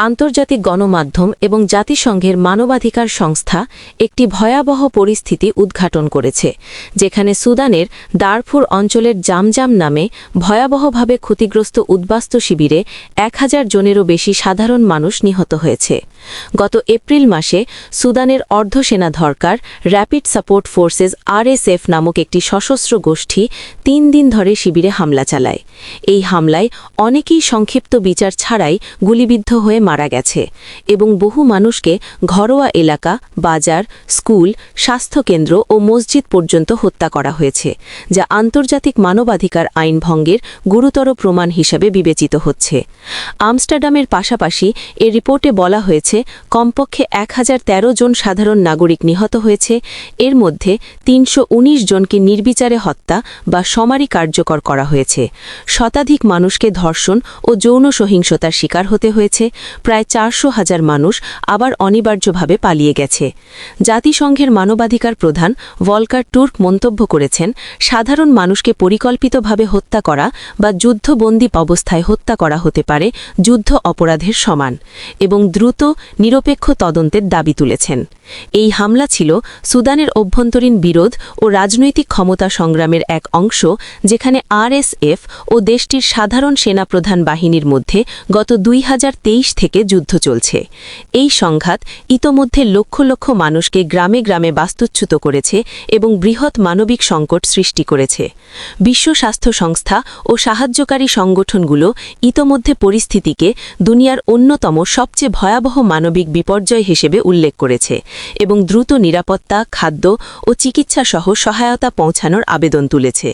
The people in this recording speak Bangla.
আন্তর্জাতিক গণমাধ্যম এবং জাতিসংঘের মানবাধিকার সংস্থা একটি ভয়াবহ পরিস্থিতি উদ্ঘাটন করেছে, যেখানে সুদানের দারফুর অঞ্চলের জামজাম নামে ভয়াবহভাবে ক্ষতিগ্রস্ত উদ্বাস্তু শিবিরে 1000 জনেরও বেশি সাধারণ মানুষ নিহত হয়েছে। গত এপ্রিল মাসে সুদানের অর্ধসেনা সরকার র্যাপিড সাপোর্ট ফোর্সেস RSF নামক একটি সশস্ত্র গোষ্ঠী 3 দিন ধরে শিবিরে হামলা চালায়। এই হামলায় অনেকেই সংক্ষিপ্ত বিচার ছাড়াই গুলিবিদ্ধ হয়ে মারা গেছে এবং বহু মানুষকে ঘরোয়া এলাকা, বাজার, স্কুল, স্বাস্থ্যকেন্দ্র ও মসজিদ পর্যন্ত হত্যা করা হয়েছে, যা আন্তর্জাতিক মানবাধিকার আইন ভঙ্গের গুরুতর প্রমাণ হিসেবে বিবেচিত হচ্ছে। আমস্টারডামের পাশাপাশি এ রিপোর্টে বলা হয়েছে কমপক্ষে 1013 জন সাধারণ নাগরিক নিহত হয়েছে, এর মধ্যে 319 জনকে নির্বিচারে হত্যা বা সমারি কার্যকর করা হয়েছে। শতাধিক মানুষকে ধর্ষণ ও যৌন সহিংসতার শিকার হতে হয়েছে, প্রায় 400,000 মানুষ আবার অনিবার্যভাবে পালিয়ে গেছে। জাতিসংঘের মানবাধিকার প্রধান ভলকার টুর্ক মন্তব্য করেছেন, সাধারণ মানুষকে পরিকল্পিতভাবে হত্যা করা বা যুদ্ধবন্দী অবস্থায় হত্যা করা হতে পারে যুদ্ধ অপরাধের সমান, এবং দ্রুত নিরপেক্ষ তদন্তের দাবি তুলেছেন। এই হামলা ছিল সুদানের অভ্যন্তরীণ বিরোধ ও রাজনৈতিক ক্ষমতা সংগ্রামের এক অংশ, যেখানে RSF ও দেশটির সাধারণ সেনাপ্রধান বাহিনীর মধ্যে গত 2023 থেকে যুদ্ধ চলছে। এই সংঘাত ইতোমধ্যে লক্ষ লক্ষ মানুষকে গ্রামে গ্রামে বাস্তুচ্যুত করেছে এবং বৃহৎ মানবিক সংকট সৃষ্টি করেছে। বিশ্ব স্বাস্থ্য সংস্থা ও সাহায্যকারী সংগঠনগুলো ইতোমধ্যে পরিস্থিতিকে দুনিয়ার অন্যতম সবচেয়ে ভয়াবহ মানবিক বিপর্যয় হিসেবে উল্লেখ করেছে এবং দ্রুত নিরাপত্তা, খাদ্য ও চিকিৎসা সহ সহায়তা পৌঁছানোর আবেদন তুলেছে।